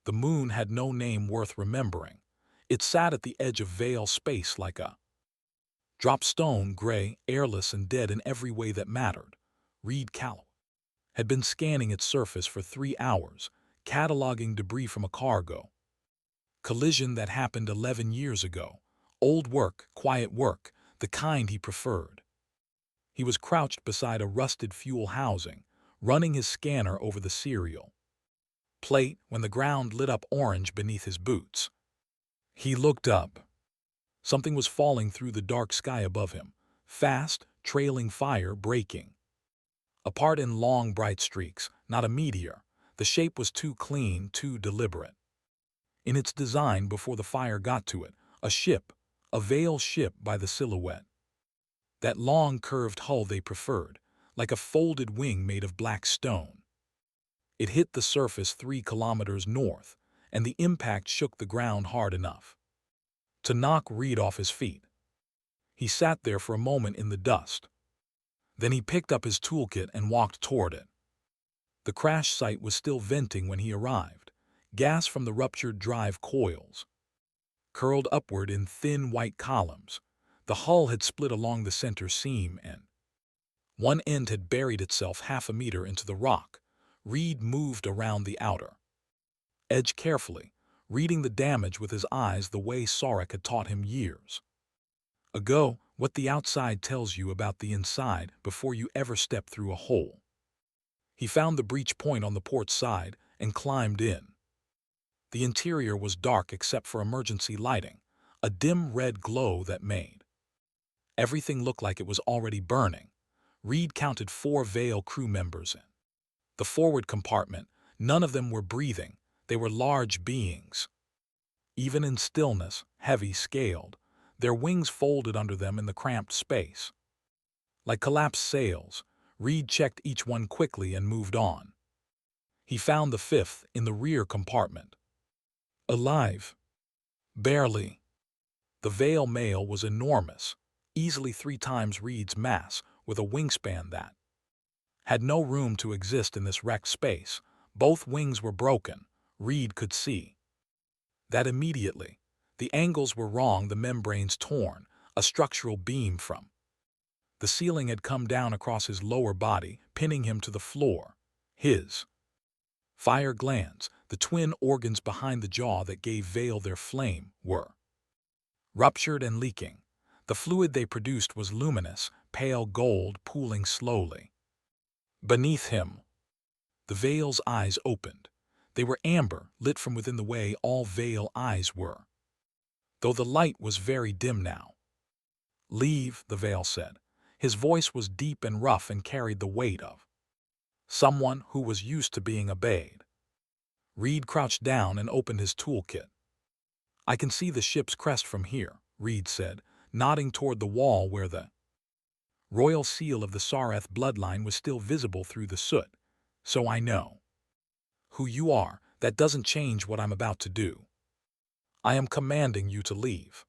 The moon had no name worth remembering. It sat at the edge of veil space like a drop stone, gray, airless, and dead in every way that mattered. Reed Callow had been scanning its surface for 3 hours, cataloging debris from a cargo collision that happened 11 years ago. Old work, quiet work, the kind he preferred. He was crouched beside a rusted fuel housing, running his scanner over the serial plate when the ground lit up orange beneath his boots. He looked up. Something was falling through the dark sky above him, fast, trailing fire breaking apart in long, bright streaks, not a meteor. The shape was too clean, too deliberate. In its design before the fire got to it, a ship, a veil ship by the silhouette. That long, curved hull they preferred, like a folded wing made of black stone. It hit the surface 3 kilometers north, and the impact shook the ground hard enough to knock Reed off his feet. He sat there for a moment in the dust. Then he picked up his toolkit and walked toward it. The crash site was still venting when he arrived. Gas from the ruptured drive coils curled upward in thin white columns. The hull had split along the center seam and one end had buried itself half a meter into the rock. Reed moved around the outer edge carefully, reading the damage with his eyes the way Sarek had taught him years ago, what the outside tells you about the inside before you ever step through a hole. He found the breach point on the port side and climbed in. The interior was dark except for emergency lighting, a dim red glow that made everything look like it was already burning. Reed counted 4 Veil crew members in the forward compartment. None of them were breathing. They were large beings. Even in stillness, heavy-scaled, their wings folded under them in the cramped space. Like collapsed sails, Reed checked each one quickly and moved on. He found the 5th in the rear compartment. Alive. Barely. The Veil male was enormous, easily 3 times Reed's mass, with a wingspan that had no room to exist in this wrecked space. Both wings were broken. Reed could see that immediately. The angles were wrong, the membranes torn. A structural beam from the ceiling had come down across his lower body, pinning him to the floor. His fire glands, the twin organs behind the jaw that gave Veil their flame, were ruptured and leaking. The fluid they produced was luminous, pale gold pooling slowly beneath him. The Veil's eyes opened. They were amber, lit from within the way all Veil eyes were, though the light was very dim now. "Leave," the Veil said. His voice was deep and rough and carried the weight of someone who was used to being obeyed. Reed crouched down and opened his toolkit. "I can see the ship's crest from here," Reed said, nodding toward the wall where the royal seal of the Sareth bloodline was still visible through the soot. "So I know who you are. That doesn't change what I'm about to do. I am commanding you to leave."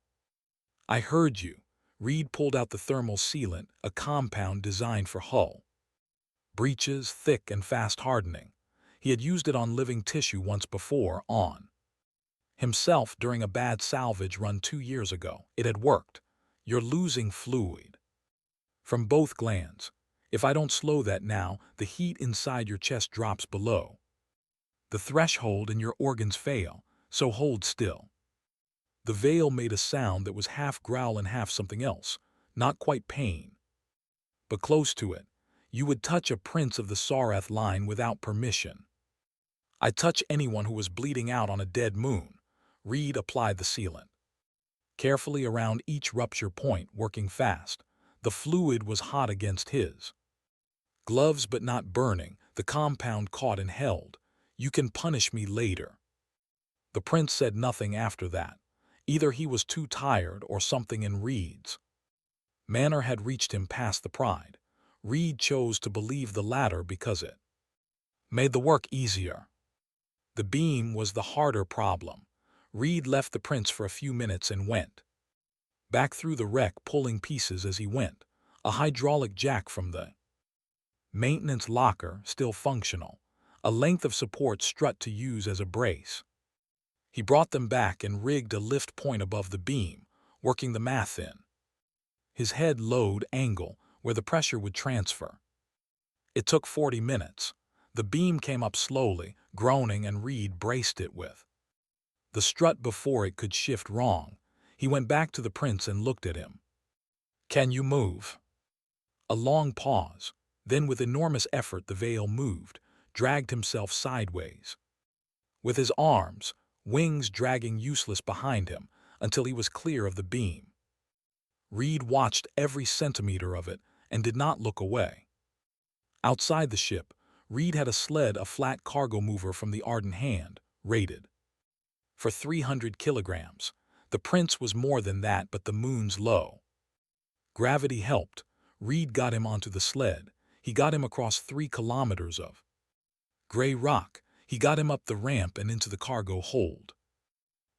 "I heard you." Reed pulled out the thermal sealant, a compound designed for hull breaches, thick and fast hardening. He had used it on living tissue once before, on himself during a bad salvage run 2 years ago. It had worked. "You're losing fluid from both glands. If I don't slow that now, the heat inside your chest drops below the threshold and your organs fail, so hold still." The Veil made a sound that was half growl and half something else, not quite pain, but close to it. "You would touch a prince of the Sareth line without permission." "I'd touch anyone who was bleeding out on a dead moon." Reed applied the sealant carefully around each rupture point, working fast. The fluid was hot against his gloves but not burning. The compound caught and held. "You can punish me later." The prince said nothing after that. Either he was too tired or something in Reed's manner had reached him past the pride. Reed chose to believe the latter because it made the work easier. The beam was the harder problem. Reed left the prince for a few minutes and went back through the wreck, pulling pieces as he went. A hydraulic jack from the maintenance locker, still functional. A length of support strut to use as a brace. He brought them back and rigged a lift point above the beam, working the math in. His head load angle where the pressure would transfer. It took 40 minutes. The beam came up slowly, groaning, and Reed braced it with the strut before it could shift wrong. He went back to the prince and looked at him. "Can you move?" A long pause. Then with enormous effort the veil moved, dragged himself sideways. With his arms, wings dragging useless behind him until he was clear of the beam. Reed watched every centimeter of it and did not look away. Outside the ship, Reed had a sled, a flat cargo mover from the Ardent Hand, rated for 300 kilograms. The prince was more than that, but the moon's low gravity helped. Reed got him onto the sled. He got him across 3 kilometers of gray rock. He got him up the ramp and into the cargo hold.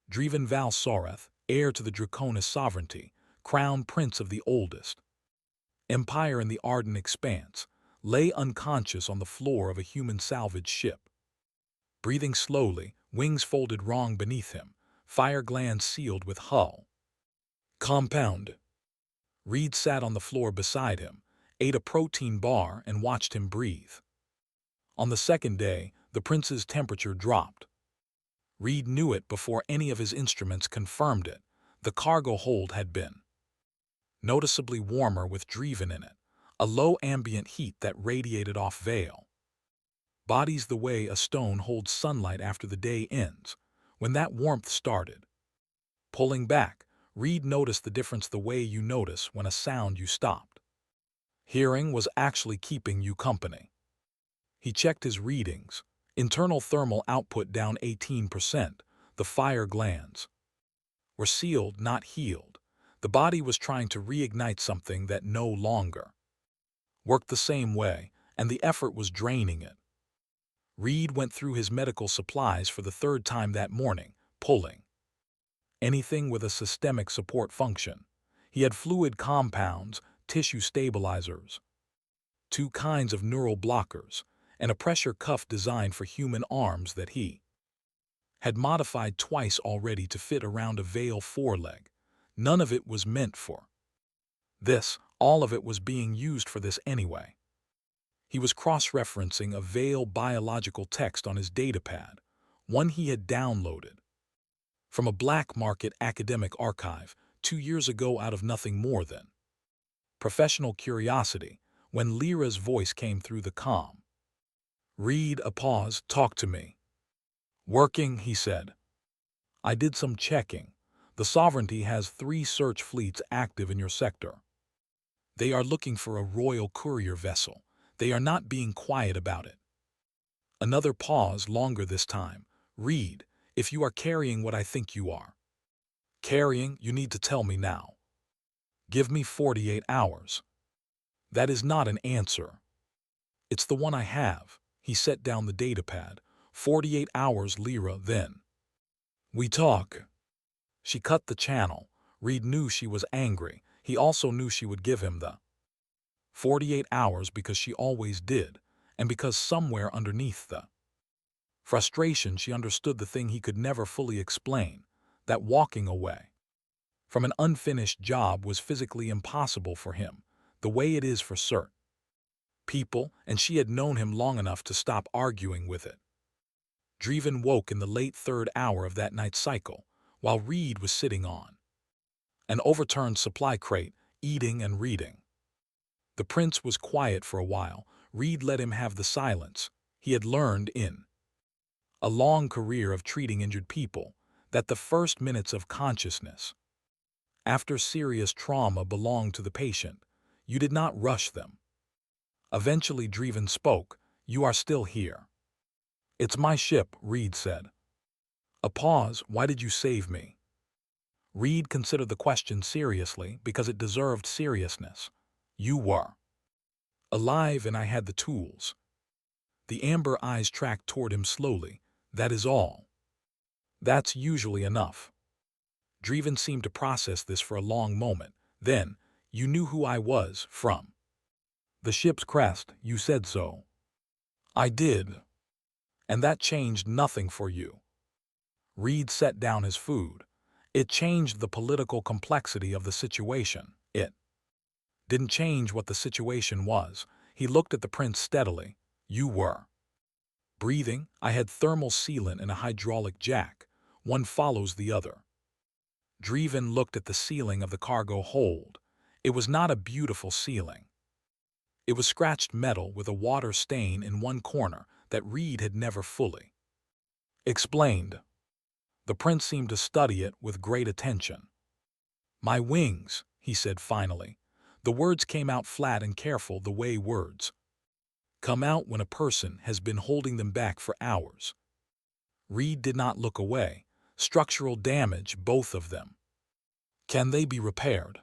Driven Val Soreth, heir to the Draconis sovereignty, crown prince of the oldest empire in the Arden Expanse, lay unconscious on the floor of a human salvage ship. Breathing slowly, wings folded wrong beneath him, fire glands sealed with hull compound. Reed sat on the floor beside him, ate a protein bar, and watched him breathe. On the second day, the prince's temperature dropped. Reed knew it before any of his instruments confirmed it. The cargo hold had been noticeably warmer with Driven in it, a low ambient heat that radiated off Vale. Bodies the way a stone holds sunlight after the day ends. When that warmth started pulling back, Reed noticed the difference the way you notice when a sound you stopped hearing was actually keeping you company. He checked his readings. Internal thermal output down 18%. The fire glands were sealed, not healed. The body was trying to reignite something that no longer worked the same way, and the effort was draining it. Reed went through his medical supplies for the 3rd time that morning, pulling anything with a systemic support function. He had fluid compounds, tissue stabilizers, 2 kinds of neural blockers, and a pressure cuff designed for human arms that he had modified twice already to fit around a Vale foreleg. None of it was meant for this, all of it was being used for this anyway. He was cross-referencing a Vale biological text on his datapad, one he had downloaded from a black market academic archive 2 years ago out of nothing more than professional curiosity, when Lyra's voice came through the comm. "Reed," a pause, "talk to me." "Working," he said. "I did some checking. The Sovereignty has 3 search fleets active in your sector. They are looking for a royal courier vessel. They are not being quiet about it." Another pause, longer this time. "Reed, if you are carrying what I think you are carrying, you need to tell me now. Give me 48 hours. That is not an answer. It's the one I have." He set down the datapad. 48 hours, Lyra, then we talk." She cut the channel. Reed knew she was angry. He also knew she would give him the 48 hours because she always did, and because somewhere underneath the frustration she understood the thing he could never fully explain, that walking away from an unfinished job was physically impossible for him, the way it is for certain people, and she had known him long enough to stop arguing with it. Driven woke in the late 3rd hour of that night cycle, while Reed was sitting on an overturned supply crate, eating and reading. The prince was quiet for a while. Reed let him have the silence. He had learned in a long career of treating injured people that the first minutes of consciousness after serious trauma belonged to the patient. You did not rush them. Eventually Driven spoke. "You are still here." "It's my ship," Reed said. A pause. "Why did you save me?" Reed considered the question seriously because it deserved seriousness. "You were alive and I had the tools." The amber eyes tracked toward him slowly. "That is all." "That's usually enough." Driven seemed to process this for a long moment. Then, "You knew who I was from the ship's crest, you said so." "I did." "And that changed nothing for you." Reed set down his food. It changed the political complexity of the situation. It didn't change what the situation was. He looked at the prince steadily. You were breathing. I had thermal sealant and a hydraulic jack. One follows the other. Dreven looked at the ceiling of the cargo hold. It was not a beautiful ceiling. It was scratched metal with a water stain in one corner that Reed had never fully explained. The prince seemed to study it with great attention. My wings, he said finally. The words came out flat and careful, the way words come out when a person has been holding them back for hours. Reed did not look away. Structural damage, both of them. Can they be repaired?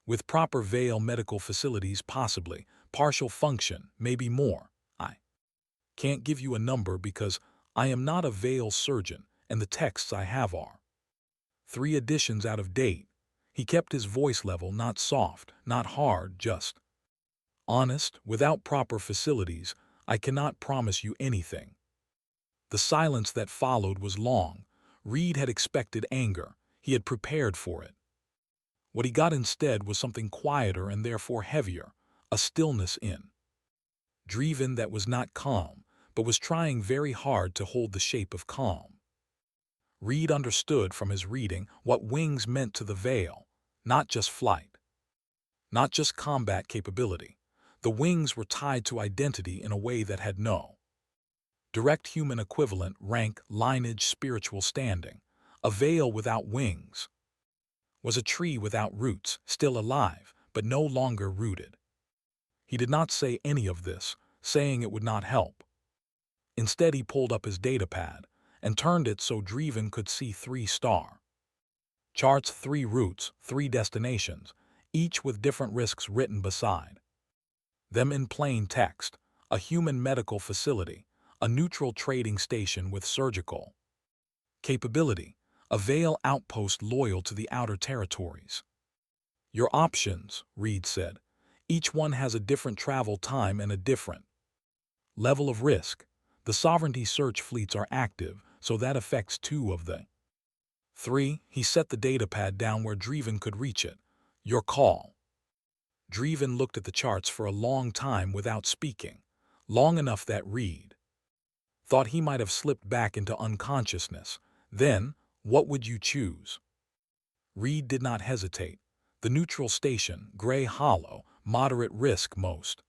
With proper Vale medical facilities, possibly. Partial function, maybe more. I can't give you a number because I am not a Vale surgeon, and the texts I have are 3 editions out of date. He kept his voice level, not soft, not hard, just honest. Without proper facilities, I cannot promise you anything. The silence that followed was long. Reed had expected anger. He had prepared for it. What he got instead was something quieter and therefore heavier, a stillness in Dreven that was not calm, but was trying very hard to hold the shape of calm. Reed understood from his reading what wings meant to the Vale, not just flight, not just combat capability. The wings were tied to identity in a way that had no direct human equivalent, rank, lineage, spiritual standing. A Vale without wings was a tree without roots, still alive, but no longer rooted. He did not say any of this, saying it would not help. Instead, he pulled up his datapad and turned it so Dreven could see 3-star charts, 3 routes, 3 destinations, each with different risks written beside them in plain text. A human medical facility, a neutral trading station with surgical capability, a Vale outpost loyal to the outer territories. Your options, Reed said. Each one has a different travel time and a different level of risk. The sovereignty search fleets are active, so that affects 2 of the 3. He set the datapad down where Dreven could reach it. Your call. Dreven looked at the charts for a long time without speaking, long enough that Reed thought he might have slipped back into unconsciousness. Then, what would you choose? Reed did not hesitate. The neutral station, Gray Hollow, moderate risk most.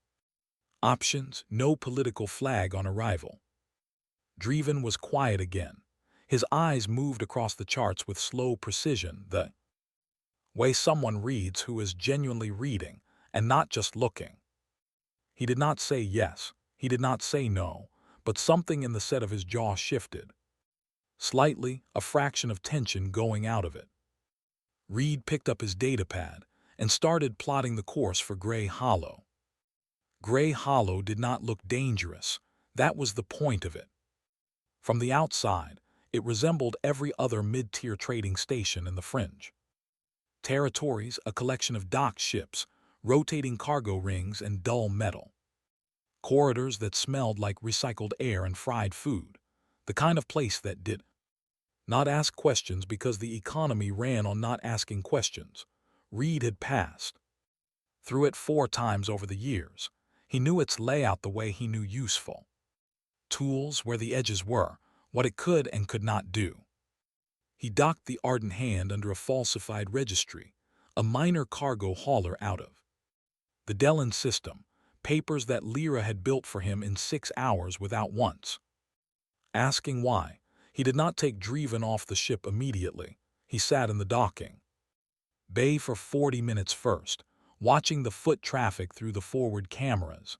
Options, no political flag on arrival. Dreven was quiet again. His eyes moved across the charts with slow precision, the way someone reads who is genuinely reading and not just looking. He did not say yes, he did not say no, but something in the set of his jaw shifted. Slightly, a fraction of tension going out of it. Reed picked up his datapad and started plotting the course for Gray Hollow. Gray Hollow did not look dangerous. That was the point of it. From the outside, it resembled every other mid-tier trading station in the fringe. Territories, a collection of docked ships, rotating cargo rings and dull metal. Corridors that smelled like recycled air and fried food. The kind of place that did not ask questions because the economy ran on not asking questions. Reed had passed through it 4 times over the years. He knew its layout the way he knew useful tools, where the edges were, what it could and could not do. He docked the ardent hand under a falsified registry, a minor cargo hauler out of the Dellen system, papers that Lyra had built for him in 6 hours without once asking why. He did not take Dreven off the ship immediately. He sat in the docking bay for 40 minutes first, watching the foot traffic through the forward cameras,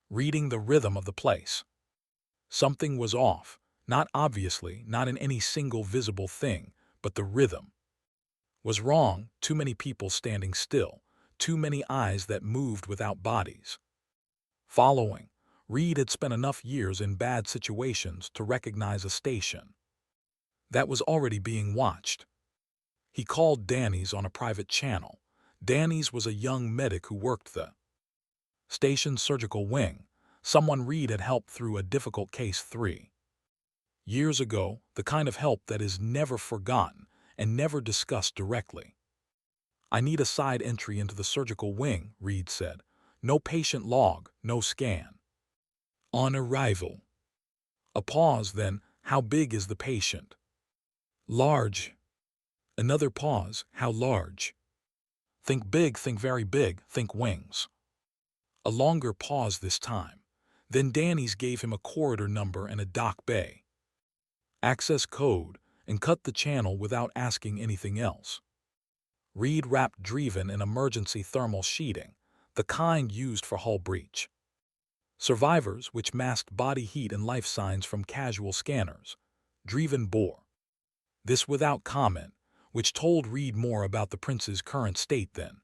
reading the rhythm of the place. Something was off, not obviously, not in any single visible thing, but the rhythm was wrong. Too many people standing still, too many eyes that moved without bodies following. Reed had spent enough years in bad situations to recognize a station that was already being watched. He called Danny's on a private channel. Danny's was a young medic who worked the station's surgical wing, someone Reed had helped through a difficult case 3 Years ago, the kind of help that is never forgotten and never discussed directly. I need a side entry into the surgical wing, Reed said. No patient log, no scan. On arrival. A pause, then, how big is the patient? Large. Another pause, how large? Think big, think very big, think wings. A longer pause this time. Then Danny's gave him a corridor number and a dock bay. Access code, and cut the channel without asking anything else. Reed wrapped Dreven in emergency thermal sheeting, the kind used for hull breach. Survivors, which masked body heat and life signs from casual scanners. Dreven bore. This without comment, which told Reed more about the prince's current state than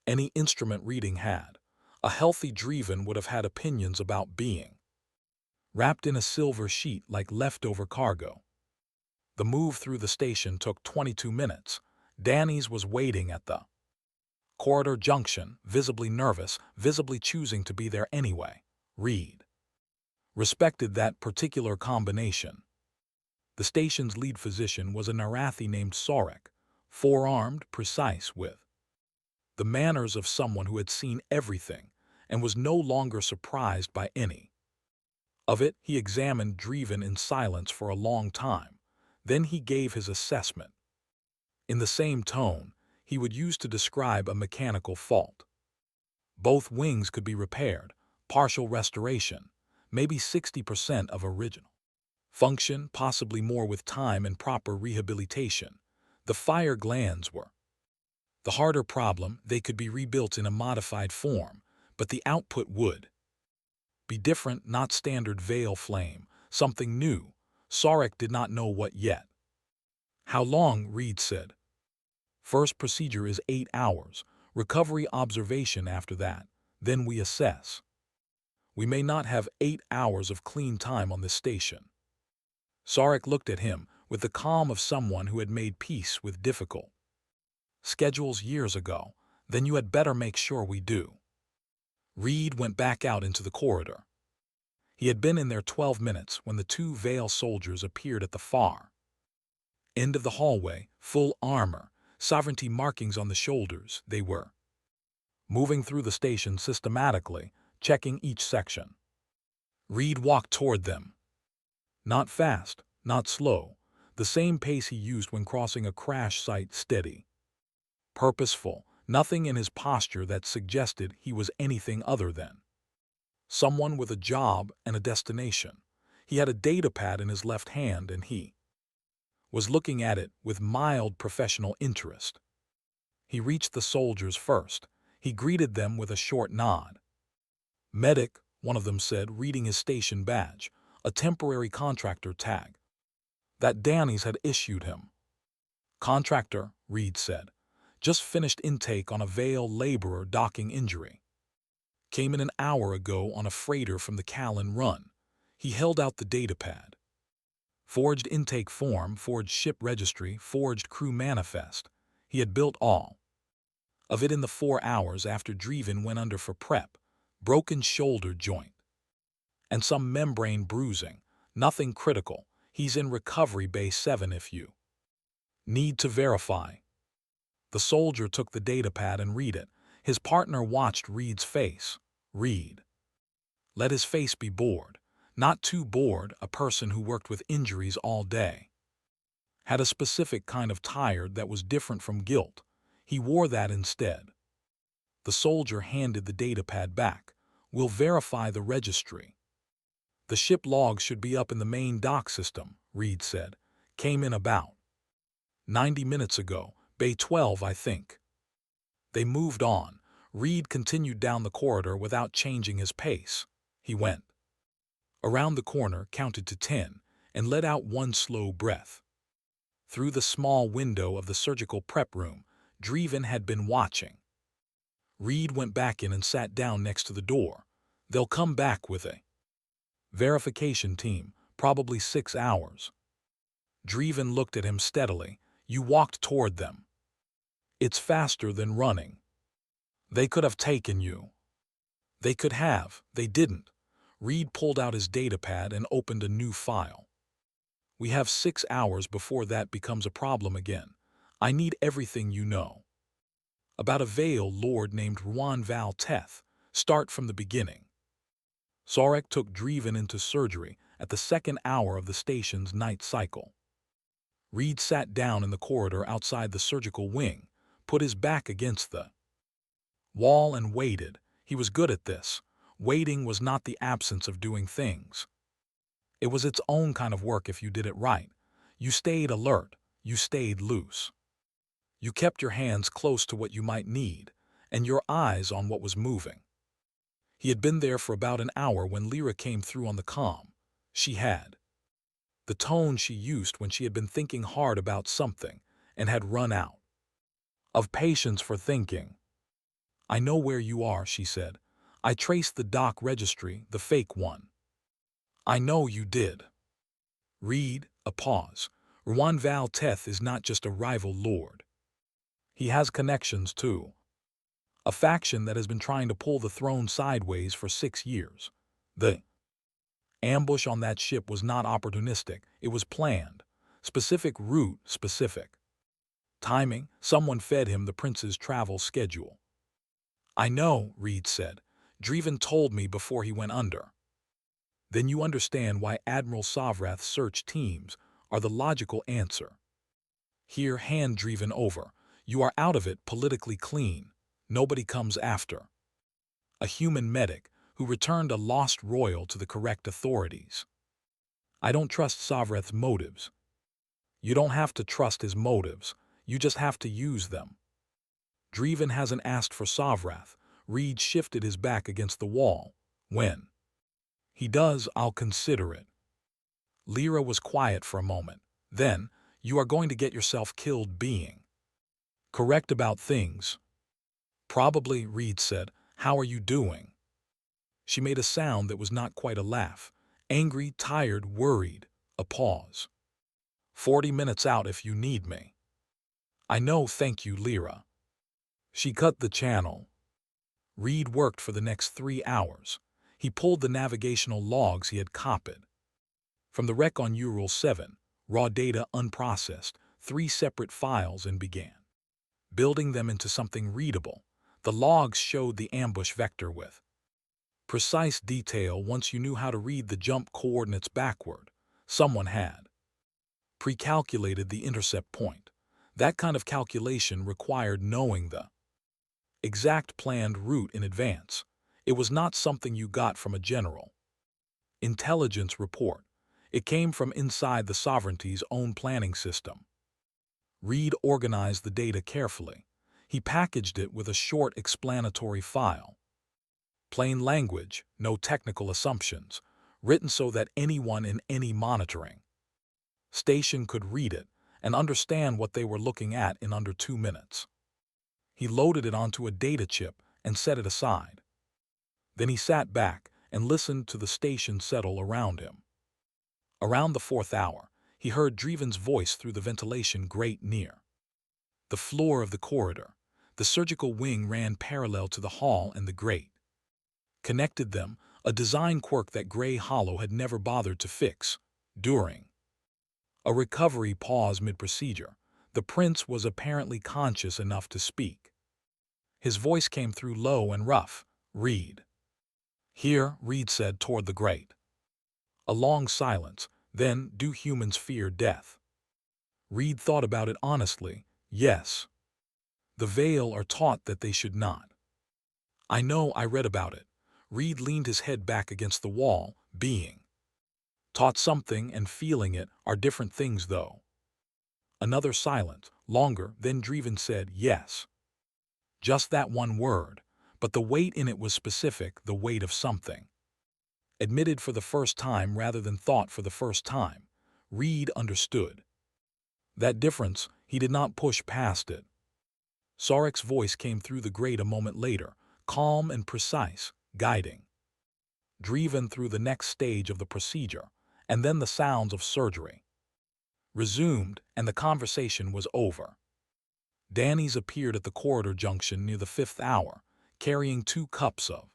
any instrument reading had. A healthy Dreven would have had opinions about being wrapped in a silver sheet like leftover cargo. The move through the station took 22 minutes. Danny's was waiting at the corridor junction, visibly nervous, visibly choosing to be there anyway. Reed respected that particular combination. The station's lead physician was a Narathi named Sarek, four-armed, precise, with the manners of someone who had seen everything and was no longer surprised by any of it. He examined Dreven in silence for a long time. Then he gave his assessment. In the same tone he would use to describe a mechanical fault. Both wings could be repaired, partial restoration, maybe 60% of original function, possibly more with time and proper rehabilitation. The fire glands were the harder problem. They could be rebuilt in a modified form, but the output would be different, not standard veil flame, something new. Sarek did not know what yet. How long, Reed said. First procedure is 8 hours, recovery observation after that, then we assess. We may not have 8 hours of clean time on this station. Sarek looked at him with the calm of someone who had made peace with difficult schedules years ago. Then you had better make sure we do. Reed went back out into the corridor. He had been in there 12 minutes when the two Veil soldiers appeared at the far end of the hallway, full armor, sovereignty markings on the shoulders. They were moving through the station systematically, checking each section. Reed walked toward them. Not fast, not slow, the same pace he used when crossing a crash site, steady, purposeful, nothing in his posture that suggested he was anything other than someone with a job and a destination. He had a datapad in his left hand and he was looking at it with mild professional interest. He reached the soldiers first. He greeted them with a short nod. Medic, one of them said, reading his station badge, a temporary contractor tag that Danny's had issued him. Contractor, Reed said. Just finished intake on a Veil laborer docking injury. Came in an hour ago on a freighter from the Callan run. He held out the datapad. Forged intake form, forged ship registry, forged crew manifest. He had built all of it in the 4 hours after Dreven went under for prep. Broken shoulder joint and some membrane bruising. Nothing critical. He's in recovery bay 7 if you need to verify. The soldier took the datapad and read it. His partner watched Reed's face. Reed let his face be bored. Not too bored. A person who worked with injuries all day had a specific kind of tired that was different from guilt. He wore that instead. The soldier handed the datapad back. We'll verify the registry. The ship logs should be up in the main dock system, Reed said. Came in about 90 minutes ago. Bay 12, I think. They moved on. Reed continued down the corridor without changing his pace. He went around the corner, counted to 10, and let out one slow breath. Through the small window of the surgical prep room, Dreven had been watching. Reed went back in and sat down next to the door. They'll come back with a verification team, probably 6 hours. Dreven looked at him steadily. You walked toward them. It's faster than running. They could have taken you. They could have. They didn't. Reed pulled out his datapad and opened a new file. We have 6 hours before that becomes a problem again. I need everything you know. About a Vale lord named Ruan Val Teth. Start from the beginning. Sarek took Dreven into surgery at the 2nd hour of the station's night cycle. Reed sat down in the corridor outside the surgical wing, put his back against the wall and waited. He was good at this. Waiting was not the absence of doing things. It was its own kind of work if you did it right. You stayed alert. You stayed loose. You kept your hands close to what you might need, and your eyes on what was moving. He had been there for about an hour when Lyra came through on the comm. She had the tone she used when she had been thinking hard about something and had run out of patience for thinking. I know where you are, she said. I traced the dock registry, the fake one. I know you did. Reed, a pause. Ruan Val Teth is not just a rival lord. He has connections, too. A faction that has been trying to pull the throne sideways for 6 years. The ambush on that ship was not opportunistic, it was planned. Specific route, specific timing, someone fed him the prince's travel schedule. I know, Reed said. Dreven told me before he went under. Then you understand why Admiral Sovrath's search teams are the logical answer. Here, hand Dreven over. You are out of it politically clean. Nobody comes after. A human medic who returned a lost royal to the correct authorities. I don't trust Sovrath's motives. You don't have to trust his motives. You just have to use them. Dreven hasn't asked for Sovrath. Reed shifted his back against the wall. When he does, I'll consider it. Lyra was quiet for a moment. Then, you are going to get yourself killed being correct about things. Probably, Reed said. How are you doing? She made a sound that was not quite a laugh. Angry, tired, worried. A pause. 40 minutes out if you need me. I know, thank you, Lyra. She cut the channel. Reed worked for the next 3 hours. He pulled the navigational logs he had copied from the wreck on Ural 7, raw data unprocessed, 3 separate files, and began building them into something readable. The logs showed the ambush vector with precise detail. Once you knew how to read the jump coordinates backward, someone had pre-calculated the intercept point. That kind of calculation required knowing the exact planned route in advance. It was not something you got from a general intelligence report. It came from inside the sovereignty's own planning system. Reed organized the data carefully. He packaged it with a short explanatory file. Plain language, no technical assumptions, written so that anyone in any monitoring station could read it and understand what they were looking at in under 2 minutes. He loaded it onto a data chip and set it aside. Then he sat back and listened to the station settle around him. Around the 4th hour, he heard Dreven's voice through the ventilation grate near the floor of the corridor. The surgical wing ran parallel to the hall and the grate connected them, a design quirk that Grey Hollow had never bothered to fix. During a recovery pause mid-procedure, the prince was apparently conscious enough to speak. His voice came through low and rough. Reed. Here, Reed said toward the grate. A long silence. Then, do humans fear death? Reed thought about it honestly. Yes. The Vale are taught that they should not. I know, I read about it. Reed leaned his head back against the wall. Being taught something and feeling it are different things, though. Another silence, longer, then Dreven said, yes. Just that one word, but the weight in it was specific, the weight of something. Admitted for the first time rather than thought for the first time. Reed understood. That difference, he did not push past it. Sarek's voice came through the grate a moment later, calm and precise, guiding Dreven through the next stage of the procedure, and then the sounds of surgery resumed, and the conversation was over. Danny's appeared at the corridor junction near the 5th hour, carrying 2 cups of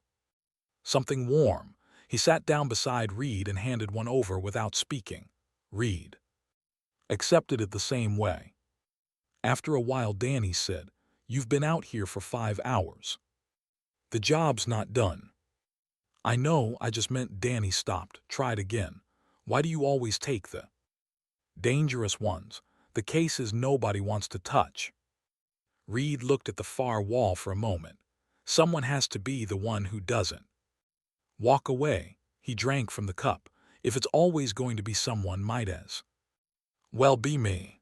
something warm. He sat down beside Reed and handed one over without speaking. Reed accepted it the same way. After a while, Danny said, "You've been out here for 5 hours. The job's not done." "I know, I just meant," Danny stopped, tried again. "Why do you always take the dangerous ones, the cases nobody wants to touch?" Reed looked at the far wall for a moment. Someone has to be the one who doesn't. Walk away. He drank from the cup. If it's always going to be someone, might as well be me.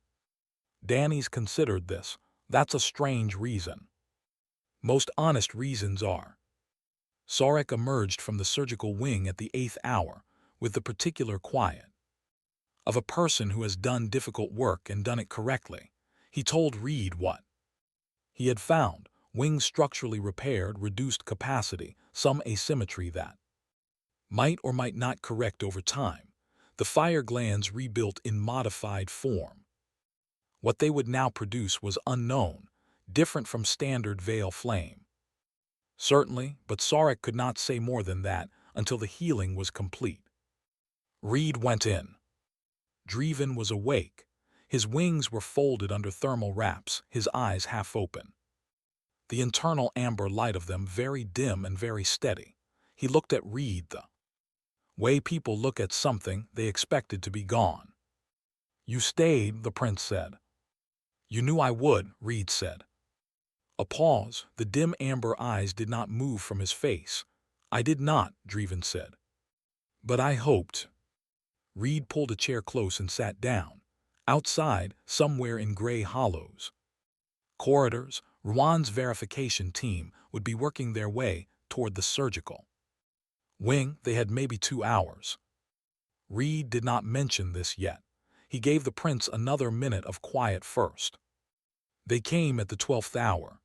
Danny's considered this. That's a strange reason. Most honest reasons are. Sarek emerged from the surgical wing at the 8th hour with the particular quiet of a person who has done difficult work and done it correctly. He told Reed what he had found: wings structurally repaired, reduced capacity, some asymmetry that might or might not correct over time. The fire glands rebuilt in modified form. What they would now produce was unknown, different from standard veil flame. Certainly, but Sarek could not say more than that until the healing was complete. Reed went in. Dreven was awake. His wings were folded under thermal wraps, his eyes half open. The internal amber light of them very dim and very steady. He looked at Reed the way people look at something they expected to be gone. "You stayed," the prince said. "You knew I would," Reed said. A pause. The dim amber eyes did not move from his face. "I did not," Dreven said. "But I hoped." Reed pulled a chair close and sat down. Outside, somewhere in gray hollows corridors, Ruan's verification team would be working their way toward the surgical wing. They had maybe 2 hours. Reed did not mention this yet. He gave the prince another minute of quiet first. They came at the 12th hour.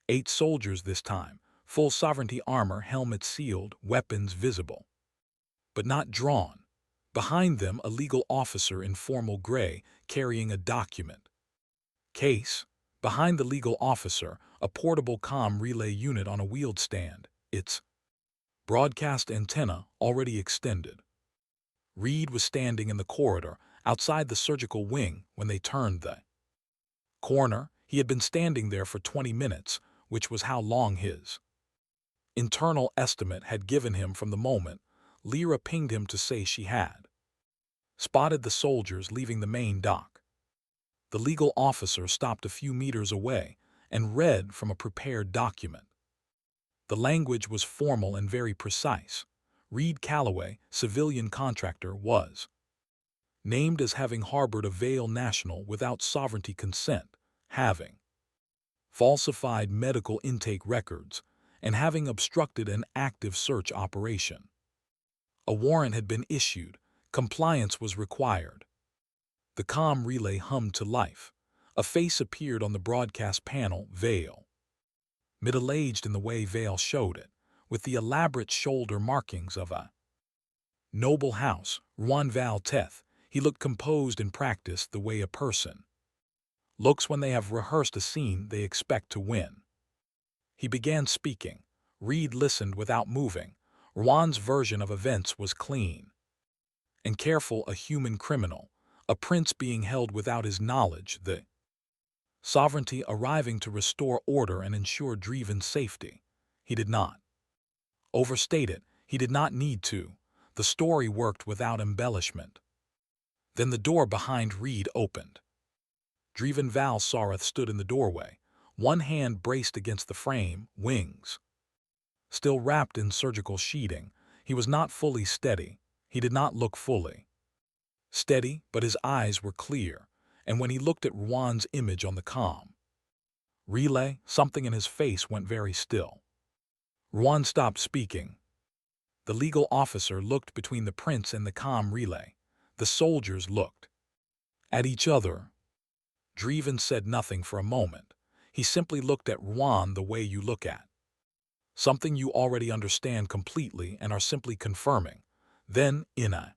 8 soldiers this time, full sovereignty armor, helmets sealed, weapons visible, but not drawn. Behind them, a legal officer in formal gray, carrying a document case. Behind the legal officer, a portable comm relay unit on a wheeled stand, its broadcast antenna already extended. Reed was standing in the corridor outside the surgical wing when they turned the corner. He had been standing there for 20 minutes, which was how long his internal estimate had given him from the moment Lyra pinged him to say she had spotted the soldiers leaving the main dock. The legal officer stopped a few meters away and read from a prepared document. The language was formal and very precise. Reed Calloway, civilian contractor, was named as having harbored a Vale national without sovereignty consent, having falsified medical intake records, and having obstructed an active search operation. A warrant had been issued. Compliance was required. The comm relay hummed to life. A face appeared on the broadcast panel: Vale. Middle-aged in the way Vale showed it, with the elaborate shoulder markings of a noble house. Juan Val Teth. He looked composed and practiced, the way a person looks when they have rehearsed a scene they expect to win. He began speaking. Reed listened without moving. Juan's version of events was clean and careful: a human criminal, a prince being held without his knowledge, the sovereignty arriving to restore order and ensure Dreven's safety. He did not overstate it. He did not need to. The story worked without embellishment. Then the door behind Reed opened. Dreven Val Sareth stood in the doorway, one hand braced against the frame, wings still wrapped in surgical sheeting. He was not fully steady. He did not look fully steady, but his eyes were clear, and when he looked at Juan's image on the comm relay, something in his face went very still. Juan stopped speaking. The legal officer looked between the prince and the comm relay. The soldiers looked at each other. Dreven said nothing for a moment. He simply looked at Juan the way you look at something you already understand completely and are simply confirming. Then, in a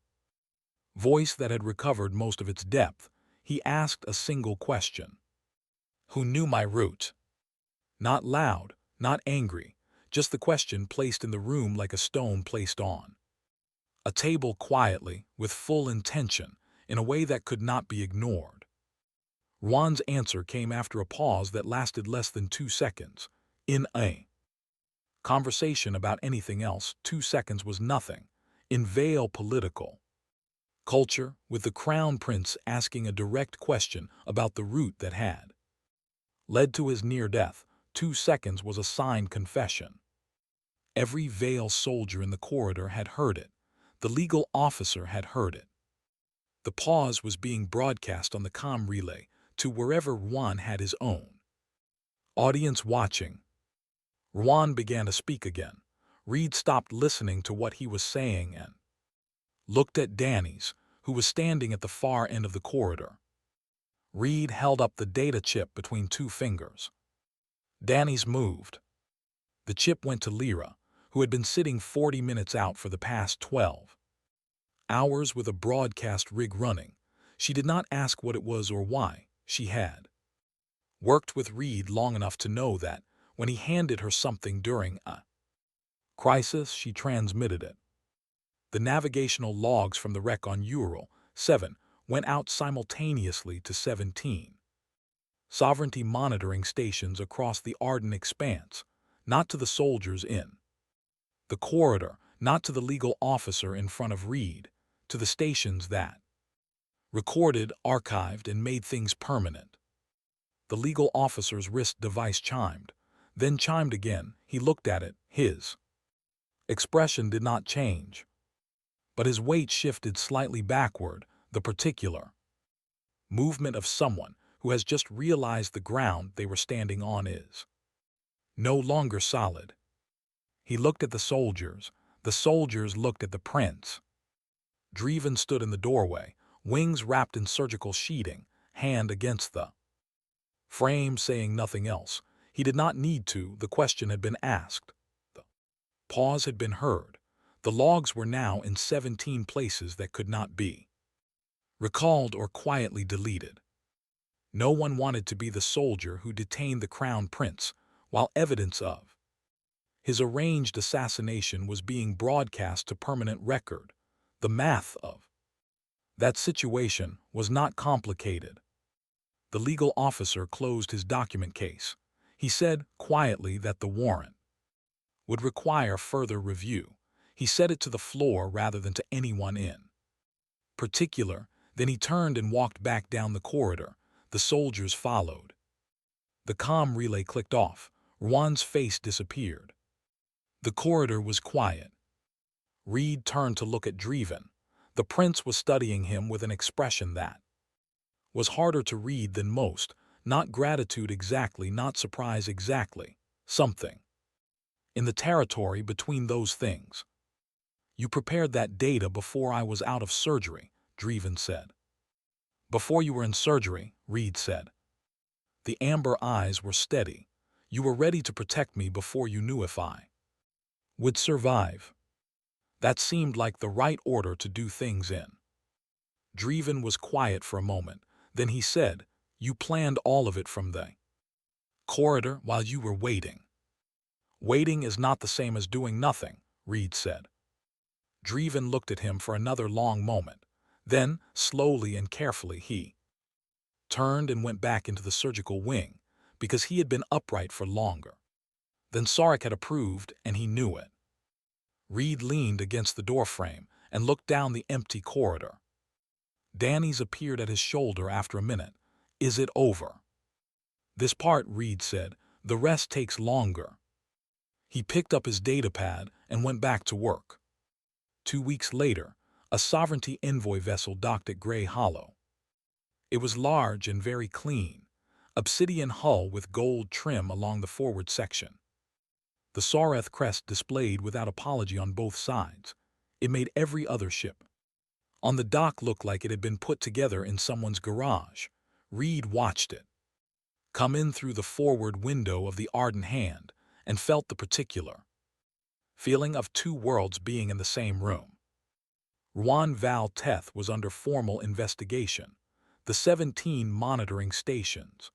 voice that had recovered most of its depth, he asked a single question. "Who knew my route?" Not loud, not angry, just the question placed in the room like a stone placed on a table quietly, with full intention. in a way that could not be ignored. Juan's answer came after a pause that lasted less than 2 seconds. In a conversation about anything else, 2 seconds was nothing. In Vale political culture, with the crown prince asking a direct question about the route that had led to his near death, 2 seconds was a signed confession. Every Vale soldier in the corridor had heard it. The legal officer had heard it. The pause was being broadcast on the comm relay to wherever Juan had his own audience watching. Juan began to speak again. Reed stopped listening to what he was saying and looked at Danny's, who was standing at the far end of the corridor. Reed held up the data chip between 2 fingers. Danny's moved. The chip went to Lyra, who had been sitting 40 minutes out for the past 12 hours with a broadcast rig running. She did not ask what it was or why. She had worked with Reed long enough to know that when he handed her something during a crisis, she transmitted it. The navigational logs from the wreck on Ural 7 went out simultaneously to 17 sovereignty monitoring stations across the Arden Expanse, not to the soldiers in the corridor, not to the legal officer in front of Reed, to the stations that recorded, archived, and made things permanent. The legal officer's wrist device chimed, then chimed again. He looked at it. His expression did not change, but his weight shifted slightly backward, the particular movement of someone who has just realized the ground they were standing on is no longer solid. He looked at the soldiers looked at the prince. Dreven stood in the doorway, wings wrapped in surgical sheeting, hand against the frame, saying nothing else. He did not need to. The question had been asked. The pause had been heard. The logs were now in 17 places that could not be recalled or quietly deleted. No one wanted to be the soldier who detained the crown prince while evidence of his arranged assassination was being broadcast to permanent record. The math of that situation was not complicated. The legal officer closed his document case. He said quietly that the warrant would require further review. He said it to the floor rather than to anyone in particular. Then he turned and walked back down the corridor. The soldiers followed. The comm relay clicked off. Juan's face disappeared. The corridor was quiet. Reed turned to look at Dreven. The prince was studying him with an expression that was harder to read than most, not gratitude exactly, not surprise exactly, something in the territory between those things. You prepared that data before I was out of surgery, Dreven said. Before you were in surgery, Reed said. The amber eyes were steady. You were ready to protect me before you knew if I would survive. That seemed like the right order to do things in. Dreven was quiet for a moment. Then he said, you planned all of it from the corridor while you were waiting. Waiting is not the same as doing nothing, Reed said. Dreven looked at him for another long moment. Then, slowly and carefully, he turned and went back into the surgical wing, because he had been upright for longer than Sarek had approved, and he knew it. Reed leaned against the doorframe and looked down the empty corridor. Danny's appeared at his shoulder after a minute. Is it over? This part, Reed said. The rest takes longer. He picked up his datapad and went back to work. 2 weeks later, a sovereignty envoy vessel docked at Grey Hollow. It was large and very clean, obsidian hull with gold trim along the forward section. The Sareth crest displayed without apology on both sides. It made every other ship on the dock look like it had been put together in someone's garage. Reed watched it come in through the forward window of the Arden hand and felt the particular feeling of 2 worlds being in the same room. Juan Val Teth was under formal investigation. The 17 monitoring stations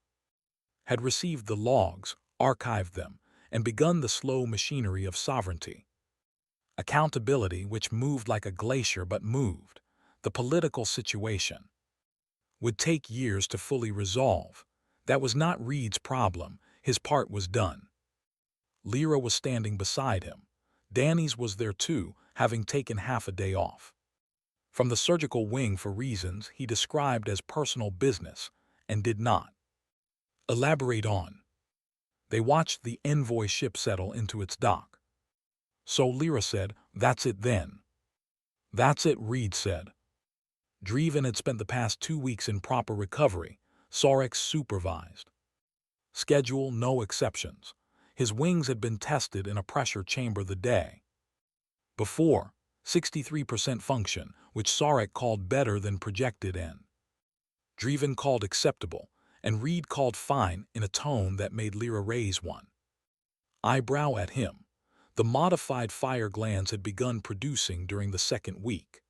had received the logs, archived them, and begun the slow machinery of sovereignty. Accountability which moved like a glacier but moved. The political situation would take years to fully resolve. That was not Reed's problem. His part was done. Lyra was standing beside him. Danny's was there too, having taken half a day off from the surgical wing for reasons he described as personal business and did not elaborate on. They watched the envoy ship settle into its dock. So Lyra said, "That's it then." "That's it," Reed said. Dreven had spent the past 2 weeks in proper recovery, Sorek supervised. Schedule no exceptions. His wings had been tested in a pressure chamber the day before, 63% function, which Sarek called better than projected in. Dreven called acceptable, and Reed called fine in a tone that made Lyra raise one eyebrow at him. The modified fire glands had begun producing during the second week.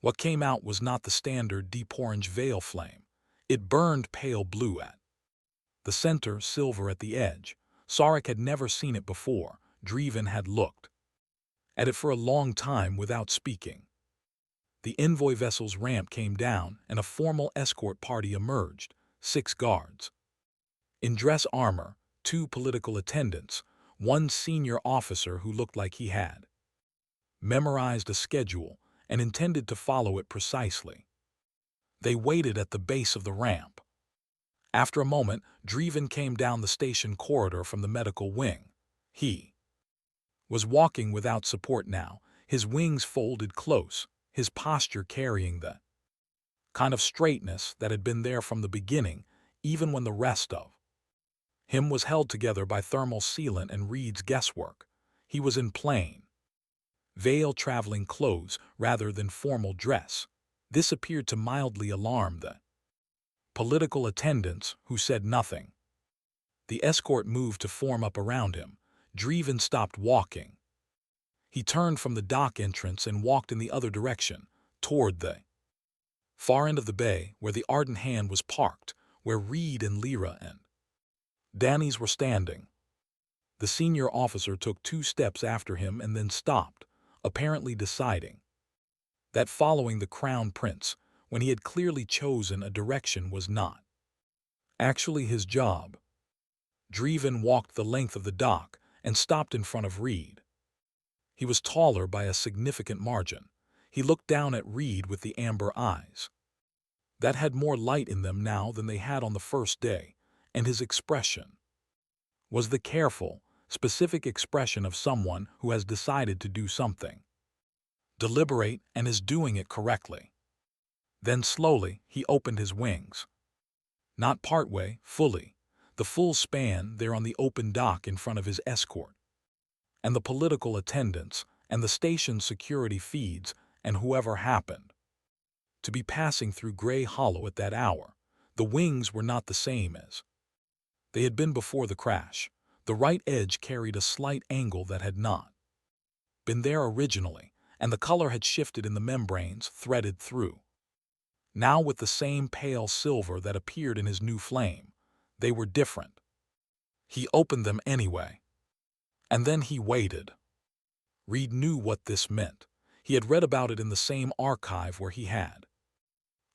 What came out was not the standard deep orange veil flame. It burned pale blue at the center, silver at the edge. Sarek had never seen it before. Dreven had looked at it for a long time without speaking. The envoy vessel's ramp came down, and a formal escort party emerged, 6 guards in dress armor, 2 political attendants, 1 senior officer who looked like he had memorized a schedule and intended to follow it precisely. They waited at the base of the ramp. After a moment, Dreven came down the station corridor from the medical wing. He was walking without support now, his wings folded close, his posture carrying the kind of straightness that had been there from the beginning, even when the rest of him was held together by thermal sealant and Reed's guesswork. He was in plain veil traveling clothes rather than formal dress. This appeared to mildly alarm the political attendants, who said nothing. The escort moved to form up around him. Dreven stopped walking. He turned from the dock entrance and walked in the other direction, toward the far end of the bay where the Ardent Hand was parked, where Reed and Lyra and Danny's were standing. The senior officer took 2 steps after him and then stopped, apparently deciding that following the Crown Prince, when he had clearly chosen a direction, was not actually his job. Dreven walked the length of the dock and stopped in front of Reed. He was taller by a significant margin. He looked down at Reed with the amber eyes that had more light in them now than they had on the first day, and his expression was the careful, specific expression of someone who has decided to do something, deliberate, and is doing it correctly. Then slowly he opened his wings. Not partway, fully, the full span there on the open dock in front of his escort, and the political attendants, and the station security feeds, and whoever happened to be passing through Gray Hollow at that hour. The wings were not the same as they had been before the crash. The right edge carried a slight angle that had not been there originally, and the color had shifted in the membranes threaded through. Now with the same pale silver that appeared in his new flame, they were different. He opened them anyway. And then he waited. Reed knew what this meant. He had read about it in the same archive where he had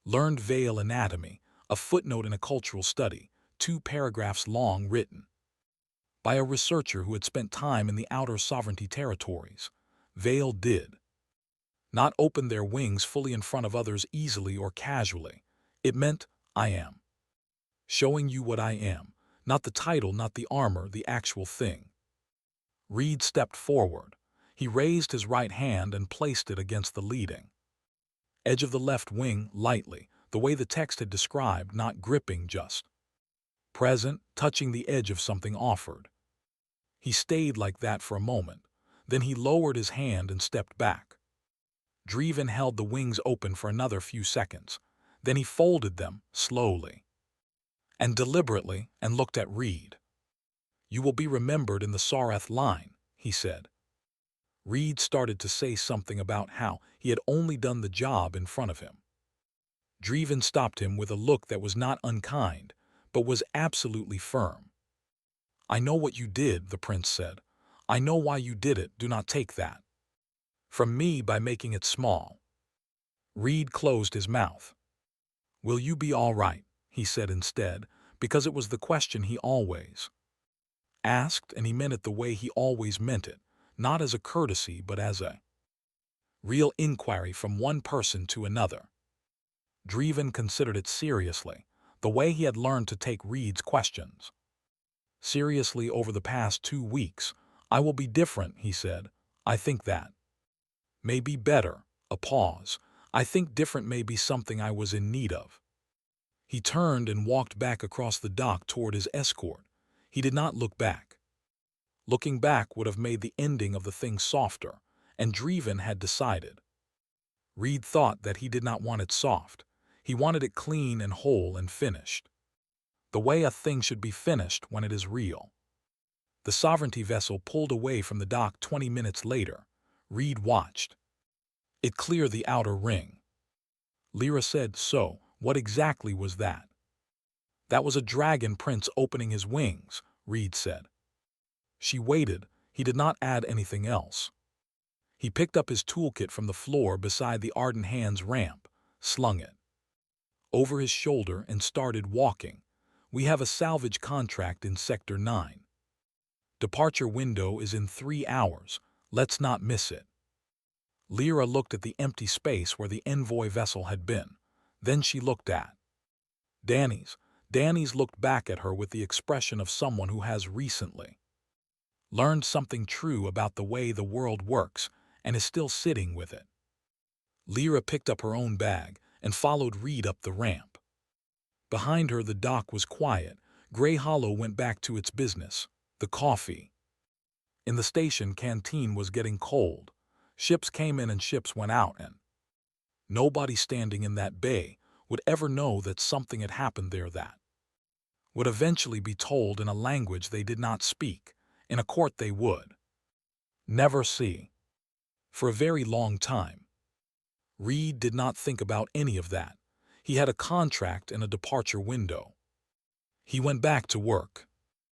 learned veil anatomy, a footnote in a cultural study, 2 paragraphs long, written by a researcher who had spent time in the outer sovereignty territories. Veil did not open their wings fully in front of others easily or casually. It meant, I am showing you what I am, not the title, not the armor, the actual thing. Reed stepped forward. He raised his right hand and placed it against the leading edge of the left wing lightly, the way the text had described, not gripping, just present, touching the edge of something offered. He stayed like that for a moment. Then he lowered his hand and stepped back. Dreven held the wings open for another few seconds. Then he folded them, slowly and deliberately, and looked at Reed. "You will be remembered in the Sareth line," he said. Reed started to say something about how he had only done the job in front of him. Dreven stopped him with a look that was not unkind, but was absolutely firm. "I know what you did," the prince said. "I know why you did it. Do not take that from me by making it small." Reed closed his mouth. "Will you be all right?" he said instead, because it was the question he always asked, and he meant it the way he always meant it, not as a courtesy but as a real inquiry from one person to another. Dreven considered it seriously, the way he had learned to take Reed's questions seriously over the past 2 weeks. "I will be different," he said. "I think that may be better." A pause. "I think different may be something I was in need of." He turned and walked back across the dock toward his escort. He did not look back. Looking back would have made the ending of the thing softer, and Dreven had decided. Reed thought that he did not want it soft. He wanted it clean and whole and finished, the way a thing should be finished when it is real. The Sovereignty vessel pulled away from the dock 20 minutes later. Reed watched it clear the outer ring. Lyra said, "So, what exactly was that?" "That was a dragon prince opening his wings," Reed said. She waited. He did not add anything else. He picked up his toolkit from the floor beside the Ardent Hands ramp, slung it over his shoulder, and started walking. "We have a salvage contract in Sector 9. Departure window is in 3 hours. Let's not miss it." Lyra looked at the empty space where the envoy vessel had been. Then she looked at Danny's. Danny's looked back at her with the expression of someone who has recently learned something true about the way the world works and is still sitting with it. Lyra picked up her own bag and followed Reed up the ramp. Behind her, the dock was quiet. Grey Hollow went back to its business. The coffee in the station canteen was getting cold. Ships came in and ships went out, and nobody standing in that bay would ever know that something had happened there that would eventually be told in a language they did not speak, in a court they would never see for a very long time. Reed did not think about any of that. He had a contract and a departure window. He went back to work.